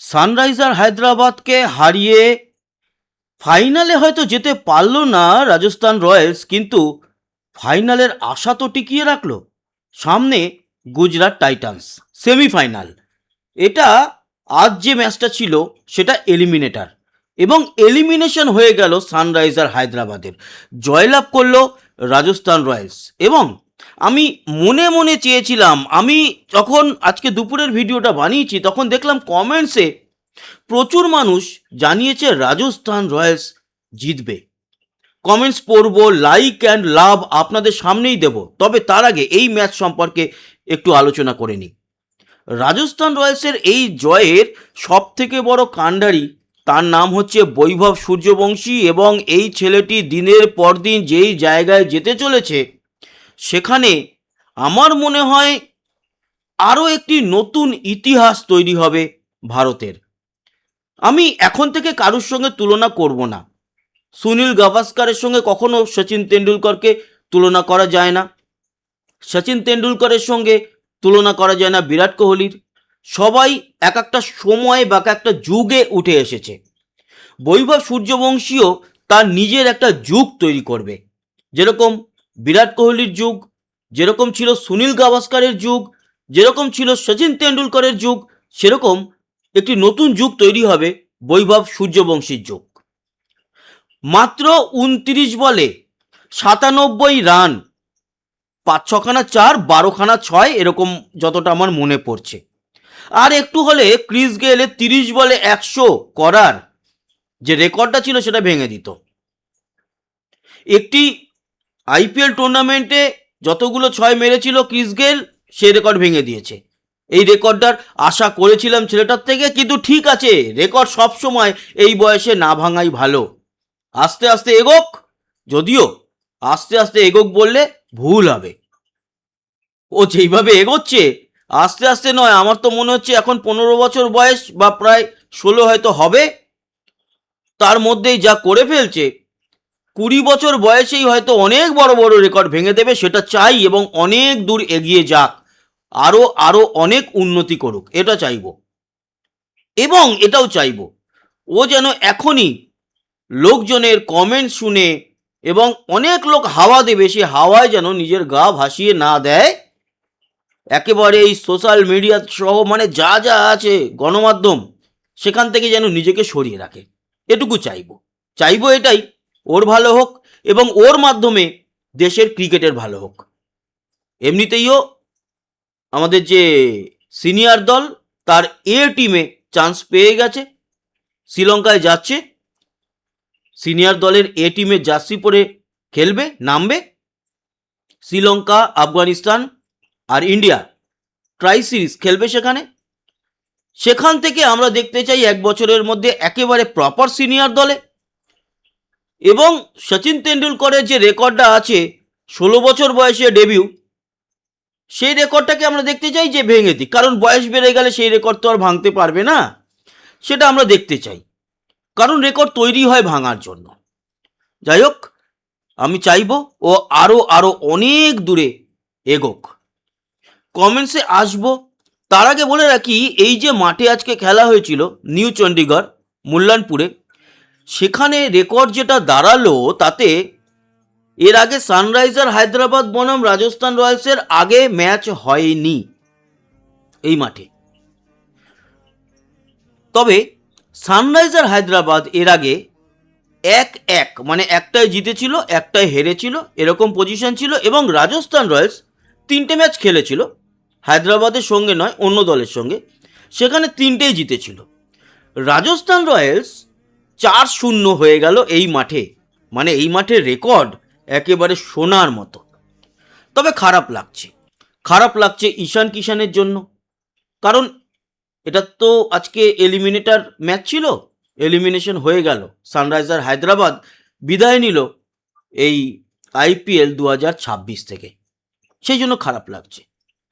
Sunriser হায়দ্রাবাদকে হারিয়ে ফাইনালে হয়তো যেতে পারল না রাজস্থান রয়্যালস, কিন্তু ফাইনালের আশা তো টিকিয়ে রাখলো। সামনে গুজরাট টাইটান্স সেমিফাইনাল। এটা আজ যে ম্যাচটা ছিল সেটা এলিমিনেটর, এবং এলিমিনেশন হয়ে গেল সানরাইজার হায়দ্রাবাদের। জয়লাভ করলো রাজস্থান রয়্যালস। এবং আমি মনে মনে চেয়েছিলাম, আমি যখন আজকে দুপুরের ভিডিওটা বানিয়েছি তখন দেখলাম কমেন্টসে প্রচুর মানুষ জানিয়েছে রাজস্থান রয়্যালস জিতবে। কমেন্টস পড়ব, লাইক অ্যান্ড লাভ আপনাদের সামনেই দেব। তবে তার আগে এই ম্যাচ সম্পর্কে একটু আলোচনা করে নিই। রাজস্থান রয়্যালসের এই জয়ের সব থেকে বড় কাণ্ডারি, তার নাম হচ্ছে বৈভব সূর্যবংশী। এবং এই ছেলেটি দিনের পর দিন যেই জায়গায় যেতে চলেছে, সেখানে আমার মনে হয় আরও একটি নতুন ইতিহাস তৈরি হবে ভারতের। আমি এখন থেকে কারুর সঙ্গে তুলনা করব না। সুনীল গাভাস্কারের সঙ্গে কখনো সচিন তেন্ডুলকরকে তুলনা করা যায় না, সচিন তেন্ডুলকরের সঙ্গে তুলনা করা যায় না বিরাট কোহলির। সবাই এক একটা সময় বা একটা যুগে উঠে এসেছে। বৈভব সূর্যবংশীও তার নিজের একটা যুগ তৈরি করবে। যেরকম বিরাট কোহলির যুগ, যেরকম ছিল সুনীল গাভাস্কারের যুগ, যেরকম ছিল সচিন তেন্ডুলকরের যুগ, সেরকম একটি নতুন যুগ তৈরি হবে বৈভব সূর্যবংশীর যুগ। মাত্র 29 বলে 97 রান, 5-6খানা 4, 12খানা 6, এরকম যতটা আমার মনে পড়ছে। আর একটু হলে ক্রিস গেলে 30 বলে 100 করার যে রেকর্ডটা ছিল সেটা ভেঙে দিত। একটি আইপিএল টুর্নামেন্টে যতগুলো 6 মেরেছিল ক্রিস গেল, সেই রেকর্ড ভেঙে দিয়েছে। এই রেকর্ডটার আশা করেছিলাম ছেলেটার থেকে, কিন্তু ঠিক আছে, রেকর্ড সবসময় এই বয়সে না ভাঙাই ভালো। আস্তে আস্তে এগোক, যদিও আস্তে আস্তে এগোক বললে ভুল হবে। ও যেইভাবে এগোচ্ছে, আস্তে আস্তে নয়, আমার তো মনে হচ্ছে এখন 15 বছর বয়স বা প্রায় 16 হয়তো হবে, তার মধ্যেই যা করে ফেলছে, 20 বছর বয়সেই হয়তো অনেক বড় বড় রেকর্ড ভেঙে দেবে। সেটা চাই, এবং অনেক দূর এগিয়ে যাক, আরও আরও অনেক উন্নতি করুক, এটা চাইব। এবং এটাও চাইব ও যেন এখনই লোকজনের কমেন্ট শুনে, এবং অনেক লোক হাওয়া দেবে, সে হাওয়ায় যেন নিজের গা ভাসিয়ে না দেয়। একেবারে এই সোশ্যাল মিডিয়া সহ মানে যা যা আছে গণমাধ্যম, সেখান থেকে যেন নিজেকে সরিয়ে রাখে, এটুকু চাইবো এটাই। ওর ভালো হোক, এবং ওর মাধ্যমে দেশের ক্রিকেটের ভালো হোক। এমনিতেইও আমাদের যে সিনিয়র দল, তার এ টিমে চান্স পেয়ে গেছে, শ্রীলঙ্কায় যাচ্ছে। সিনিয়র দলের এ টিমে জার্সি পরে খেলবে, নামবে। শ্রীলঙ্কা, আফগানিস্তান আর ইন্ডিয়া ট্রাই সিরিজ খেলবে সেখানে। সেখান থেকে আমরা দেখতে চাই 1 বছরের মধ্যে একেবারে প্রপার সিনিয়র দলে। এবং সচিন তেন্ডুলকরের যে রেকর্ডটা আছে 16 বছর বয়সে ডেবিউ, সেই রেকর্ডটাকে আমরা দেখতে চাই যে ভেঙে দিই। কারণ বয়স বেড়ে গেলে সেই রেকর্ড তো আর ভাঙতে পারবে না, সেটা আমরা দেখতে চাই। কারণ রেকর্ড তৈরি হয় ভাঙার জন্য। যাই হোক, আমি চাইবো ও আরও আরও অনেক দূরে এগোক। কমেন্টসে আসবো, তার আগে বলে রাখি, এই যে মাঠে আজকে খেলা হয়েছিল নিউ চণ্ডীগড় মুল্লানপুরে, সেখানে রেকর্ড যেটা দাঁড়ালো, তাতে এর আগে সানরাইজার হায়দ্রাবাদ বনাম রাজস্থান রয়্যালসের আগে ম্যাচ হয়নি এই মাঠে। তবে সানরাইজার হায়দ্রাবাদ এর আগে 1-1 মানে একটাই জিতেছিল, একটাই হেরেছিল, এরকম পজিশন ছিল। এবং রাজস্থান রয়্যালস 3টে ম্যাচ খেলেছিল, হায়দ্রাবাদের সঙ্গে নয়, অন্য দলের সঙ্গে, সেখানে 3টেই জিতেছিল। রাজস্থান রয়্যালস 4-0 হয়ে গেল এই মাঠে। মানে এই মাঠের রেকর্ড একেবারে সোনার মতো। তবে খারাপ লাগছে ঈশান কিষানের জন্য। কারণ এটা তো আজকে এলিমিনেটর ম্যাচ ছিল, এলিমিনেশন হয়ে গেল, সানরাইজার হায়দ্রাবাদ বিদায় নিল এই আইপিএল 2026 থেকে। সেই জন্য খারাপ লাগছে,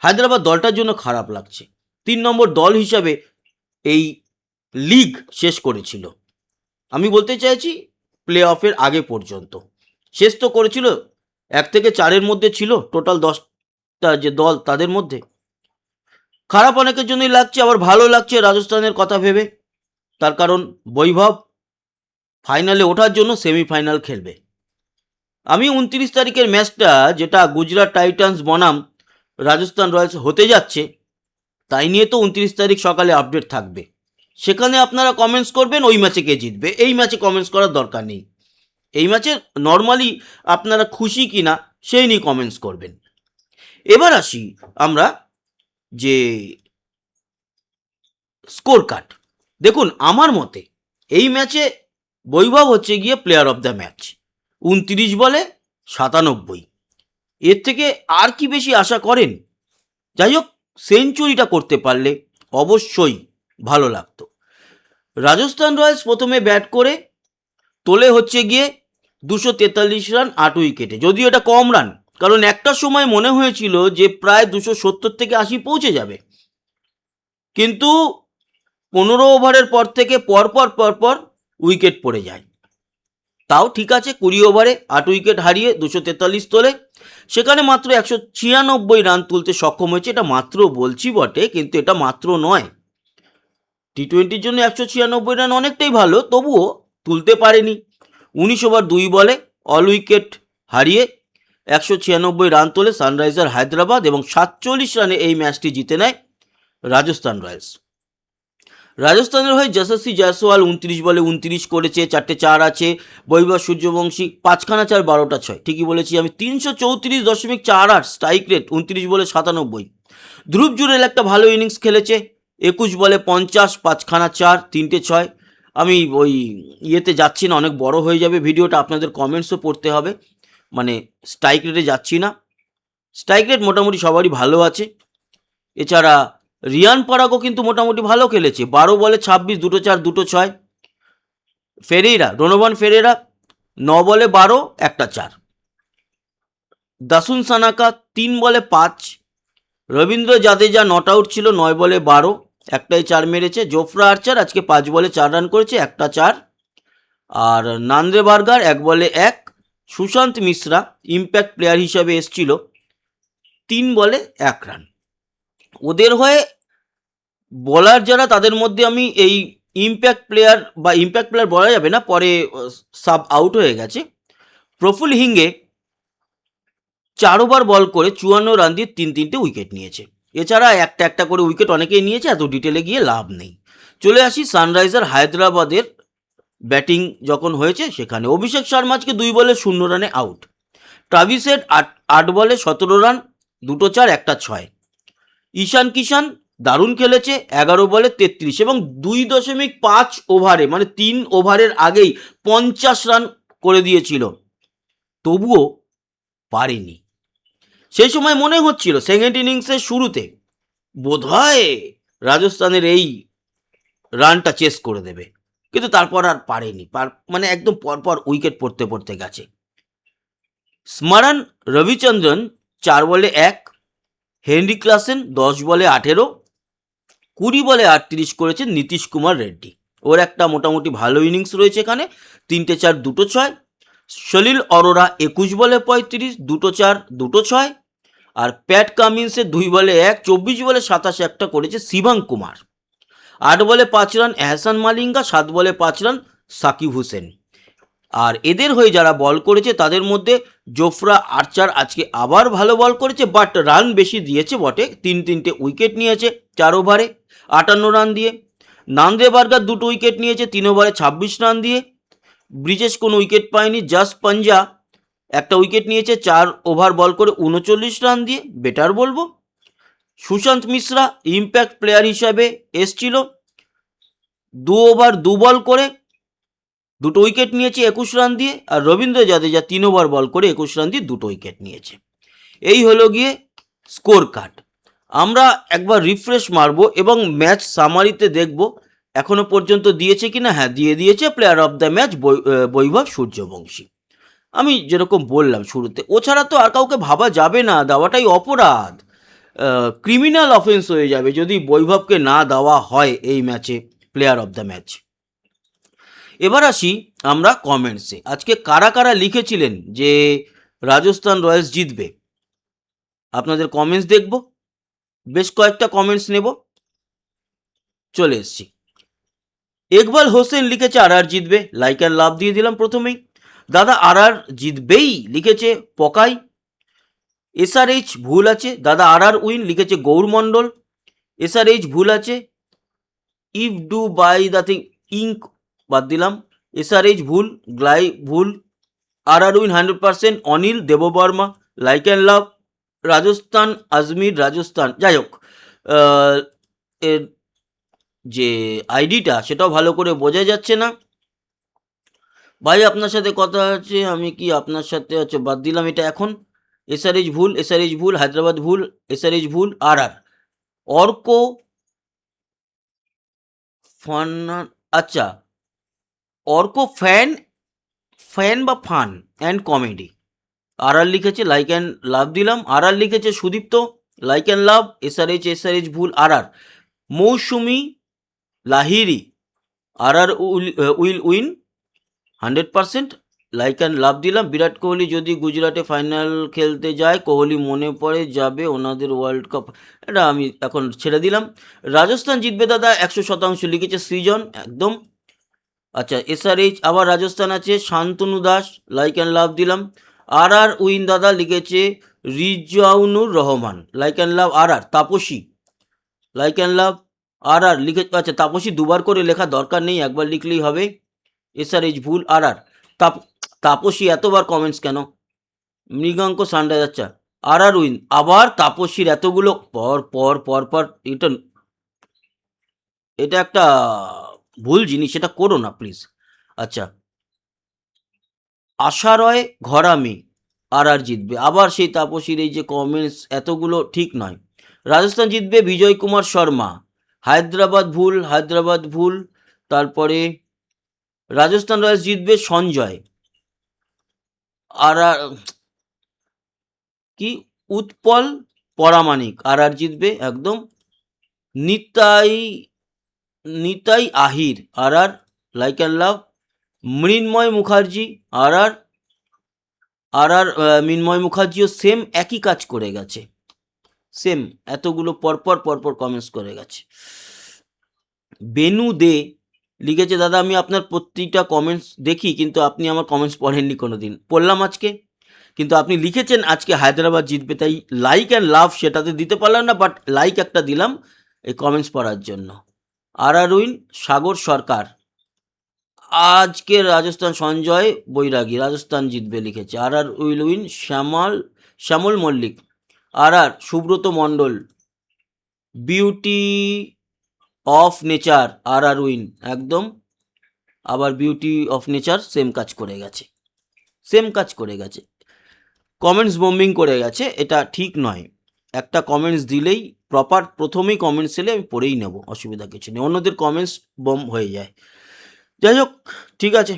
হায়দ্রাবাদ দলটার জন্য খারাপ লাগছে। 3 নম্বর দল হিসাবে এই লিগ শেষ করেছিল। আমি বলতে চাইছি প্লে অফের আগে পর্যন্ত শেষ তো করেছিল, 1 থেকে 4-এর মধ্যে ছিল টোটাল 10টা যে দল, তাদের মধ্যে। খারাপ অনেকের জন্যই লাগছে, আবার ভালো লাগছে রাজস্থানের কথা ভেবে। তার কারণ বৈভব ফাইনালে ওঠার জন্য সেমিফাইনাল খেলবে। আমি 29 তারিখের ম্যাচটা, যেটা গুজরাট টাইটান্স বনাম রাজস্থান রয়্যালস হতে যাচ্ছে, তাই নিয়ে তো 29 তারিখ সকালে আপডেট থাকবে। সেখানে আপনারা কমেন্টস করবেন ওই ম্যাচে কে জিতবে। এই ম্যাচে কমেন্টস করার দরকার নেই। এই ম্যাচে নর্মালি আপনারা খুশি কিনা সেই নিয়ে কমেন্টস করবেন। এবার আসি আমরা যে স্কোর কার্ড। দেখুন, আমার মতে এই ম্যাচে বৈভব হচ্ছে গিয়ে প্লেয়ার অফ দ্য ম্যাচ। 29 বলে 97, এর থেকে আর কি বেশি আশা করেন? যাই হোক, সেঞ্চুরিটা করতে পারলে অবশ্যই ভালো লাগতো। রাজস্থান রয়্যালস প্রথমে ব্যাট করে তোলে হচ্ছে গিয়ে 243 রান 8 উইকেটে, যদিও এটা কম রান, কারণ একটা সময় মনে হয়েছিল যে প্রায় 270 থেকে 80 পৌঁছে যাবে, কিন্তু 15 ওভারের পর থেকে পরপর উইকেট পড়ে যায়। তাও ঠিক আছে, 20 ওভারে 8 উইকেট হারিয়ে 243 তোলে। সেখানে মাত্র 196 রান তুলতে সক্ষম হয়েছে। এটা মাত্র বলছি বটে, কিন্তু এটা মাত্র নয়। টি-20-র জন্য 196 রান অনেকটাই ভালো, তবুও তুলতে পারেনি। 19 ওভার 2 বলে অল উইকেট হারিয়ে 196 রান তোলে সানরাইজার হায়দ্রাবাদ, এবং 47 রানে এই ম্যাচটি জিতে নেয় রাজস্থান রয়্যালস। রাজস্থানের হয়ে যশস্বী জয়সওয়াল 29 বলে 29 করেছে, 4টে 4 আছে। বৈভব সূর্যবংশী 5খানা 4, 12টা 6, ঠিকই বলেছি আমি। 334.48 স্ট্রাইক রেট, 29 বলে 97। ধ্রুব জুরেল একটা ভালো ইনিংস খেলেছে, 21 বলে 50, 5খানা 4, 3টে 6। আমি ওই ইয়েতে যাচ্ছি না, অনেক বড় হয়ে যাবে ভিডিওটা, আপনাদের কমেন্টসও পড়তে হবে, মানে স্ট্রাইক রেটে যাচ্ছি না। স্ট্রাইক রেট মোটামুটি সবারই ভালো আছে। এছাড়া রিয়ান পরাগও কিন্তু মোটামুটি ভালো খেলেছে, 12 বলে 26, 2টো 4, 2টো 6। ফেরেইরা, ডোনোভান ফেরেরা 9 বলে 12, 1টা 4। দাসুন সানাকা 3 বলে 5। রবীন্দ্র জাদেজা নট আউট ছিল, 9 বলে 12, একটাই 4 মেরেছে। জোফরা আর্চার আজকে 5 বলে 4 রান করেছে, 1টা 4। আর নান্দ্রে বার্গার 1 বলে 1। সুশান্ত মিশ্রা ইম্প্যাক্ট প্লেয়ার হিসাবে এসছিল, 3 বলে 1 রান। ওদের হয়ে বলার যারা, তাদের মধ্যে আমি এই ইম্প্যাক্ট প্লেয়ার বলা যাবে না, পরে সাব আউট হয়ে গেছে। প্রফুল হিঙ্গে 4 ওভার বল করে 54 রান দিয়ে 3টে উইকেট নিয়েছে। এছাড়া একটা করে উইকেট অনেকেই নিয়েছে, এত ডিটেলে গিয়ে লাভ নেই। চলে আসি সানরাইজার হায়দ্রাবাদের ব্যাটিং যখন হয়েছে সেখানে। অভিষেক শর্মা আজকে 2 বলে 0 রানে আউট। ট্রাভিস হেড 8 বলে 17 রান, 2টো 4, 1টা 6। ঈশান কিষান দারুণ খেলেছে, 11 বলে 33, এবং 2.5 ওভারে, মানে 3 ওভারের আগেই 50 রান করে দিয়েছিল, তবুও পারেনি। সেই সময় মনে হচ্ছিল সেকেন্ড ইনিংসের শুরুতে বোধহয় রাজস্থানের এই রানটা চেস করে দেবে, কিন্তু তারপর আর পারেনি, মানে একদম পরপর উইকেট পড়তে গেছে। স্মরণ রবিচন্দ্রন 4 বলে 1। হেনরি ক্লাসেন 10 বলে 18, 20 বলে 38 করেছেন নীতিশ কুমার রেড্ডি। ওর একটা মোটামুটি ভালো ইনিংস রয়েছে এখানে, 3টে 4, 2টো 6। সলিল অরোরা 21 বলে 35, 2টো 4, 2টো 6। আর প্যাট কামিন্সের 2 বলে 1, 24 বলে 27 একটা করেছে শিবাং কুমার। 8 বলে 5 রান এহসান মালিঙ্গা, 7 বলে 5 রান সাকিব হোসেন। আর এদের হয়ে যারা বল করেছে তাদের মধ্যে জোফরা আর্চার আজকে আবার ভালো বল করেছে, বাট রান বেশি দিয়েছে বটে, 3টে উইকেট নিয়েছে 4 ওভারে 58 রান দিয়ে। নান্দ্রে বার্গার 2টো উইকেট নিয়েছে 3 ওভারে 26 রান দিয়ে। ব্রিজেশ কোনো উইকেট পায়নি। জাস পাঞ্জা একটা উইকেট নিয়েছে 4 ওভার বল করে 39 রান দিয়ে, বেটার বলবো। সুশান্ত মিশ্রা ইম্প্যাক্ট প্লেয়ার হিসাবে এসছিল, 2 ওভার 2 বল করে 2টো উইকেট নিয়েছে 21 রান দিয়ে। আর রবীন্দ্র জাদেজা 3 ওভার বল করে 21 রান দিয়ে 2টো উইকেট নিয়েছে। এই হলো গিয়ে স্কোর কার্ড। আমরা একবার রিফ্রেশ মারবো এবং ম্যাচ সামারিতে দেখব এখনো পর্যন্ত দিয়েছে কিনা। হ্যাঁ, দিয়েছে প্লেয়ার অফ দ্য ম্যাচ বৈভব সূর্যবংশী। আমি যেরকম বললাম শুরুতে, ও ছাড়া তো আর কাউকে ভাবা যাবে না, দেওয়াটাই অপরাধ, ক্রিমিনাল অফেন্স হয়ে যাবে যদি বৈভবকে না দেওয়া হয় এই ম্যাচে প্লেয়ার অফ দ্য ম্যাচ। এবার আসি আমরা কমেন্টসে। আজকে কারা কারা লিখেছিলেন যে রাজস্থান রয়্যালস জিতবে, আপনাদের কমেন্টস দেখব, বেশ কয়েকটা কমেন্টস নেব। চলে এসছি। ইকবাল হোসেন লিখেছে আর জিতবে, লাইক অ্যান্ড লাভ দিয়ে দিলাম প্রথমেই। দাদা আর জিতবেই লিখেছে পকাই। SRH ভুল আছে, দাদা আর উইন লিখেছে গৌর মণ্ডল। SRH ভুল আছে, ইফ ডু বাই দ্য থিং ইঙ্ক বাদ দিলাম। SRH ভুল, গ্লাই ভুল। আর win 100%, Anil Debbarma, like and love. Rajasthan Ajmer Rajasthan, যাই হোক এর যে আইডিটা সেটাও ভালো করে বোঝা যাচ্ছে না। ভাই আপনার সাথে কথা আছে, আমি কি আপনার সাথে আছে, বাদ দিলাম এটা এখন। SRH ভুল, SRH ভুল, হায়দ্রাবাদ ভুল, SRH ভুল। আর অর্ক ফান, আচ্ছা অর্ক ফ্যান বা ফান অ্যান্ড কমেডি, আর লিখেছে, লাইক অ্যান্ড লাভ দিলাম। আর লিখেছে Sudipta, like and love. SRH ভুল। আর মৌসুমি লাহিরি, আর will win 100%, like and love দিলাম। বিরাট কোহলি যদি গুজরাটে ফাইনাল খেলতে যায়, কোহলি মনে পড়ে যাবে ওনাদের ওয়ার্ল্ড কাপ, এটা আমি এখন ছেড়ে দিলাম। রাজস্থান জিতবে দাদা 100% লিখেছে সৃজন, একদম। আচ্ছা SRH আবার রাজস্থান আছে, Shantanu Das, like and love দিলাম। আর উইন দাদা লিখেছে Rizaunur Rahman, like and love. আর তাপসী, লাইক অ্যান্ড লাভ। আর লিখে, আচ্ছা তাপসী দুবার করে লেখা দরকার নেই, একবার লিখলেই হবে। SRH ভুল। আর তাপসী এতবার কমেন্টস কেন? মৃগাঙ্ক সানরাইজ, আচ্ছা আর উইন। আবার তাপসীর এতগুলো পর পর পর পর, এটা একটা ভুল জিনিস, এটা করো না প্লিজ। আচ্ছা আশারয় ঘরামি, আর জিতবে, আবার সেই তাপসীর এই যে কমেন্টস এতগুলো ঠিক নয়। রাজস্থান জিতবে বিজয় কুমার শর্মা, হায়দ্রাবাদ ভুল, হায়দ্রাবাদ ভুল। তারপরে রাজস্থান রয়্যালস জিতবে সঞ্জয়। আর কি উৎপল পরামানিক, আর জিতবে একদম। নিতাই নিতাই আহির, আর like and love. Mrinmoy Mukherjee, আর মৃন্ময় মুখার্জিও সেম একই কাজ করে গেছে, সেম এতগুলো পরপর পরপর কমেন্টস করে গেছে। বেনু দে লিখেছে, দাদা আমি আপনার প্রতিটা কমেন্টস দেখি, কিন্তু আপনি আমার কমেন্টস পড়েননি কোনো দিন। পড়লাম আজকে, কিন্তু আপনি লিখেছেন আজকে হায়দ্রাবাদ জিতবে, তাই লাইক অ্যান্ড লাভ সেটাতে দিতে পারলাম না, বাট লাইক একটা দিলাম এই কমেন্টস পড়ার জন্য। আর উইন সাগর সরকার, আজকে রাজস্থান সঞ্জয় বৈরাগী, রাজস্থান জিতবে লিখেছে। আর উইল উইন শ্যামল মল্লিক। আর Subrata Mondal, beauty of nature, আর উইন একদম। আবার বিউটি অফ নেচার সেম কাজ করে গেছে, সেম কাজ করে গেছে, কমেন্টস বম্বিং করে গেছে, এটা ঠিক নয়। একটা কমেন্টস দিলেই প্রপার প্রথমেই কমেন্টস এলে আমি পড়েই নেব, অসুবিধা কিছু নেই, অন্যদের কমেন্টস বম্ব হয়ে যায়। যাই হোক ঠিক আছে,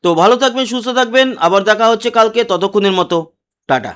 তো ভালো থাকবেন, সুস্থ থাকবেন, আবার দেখা হচ্ছে কালকে, ততক্ষণের মতো টাটা।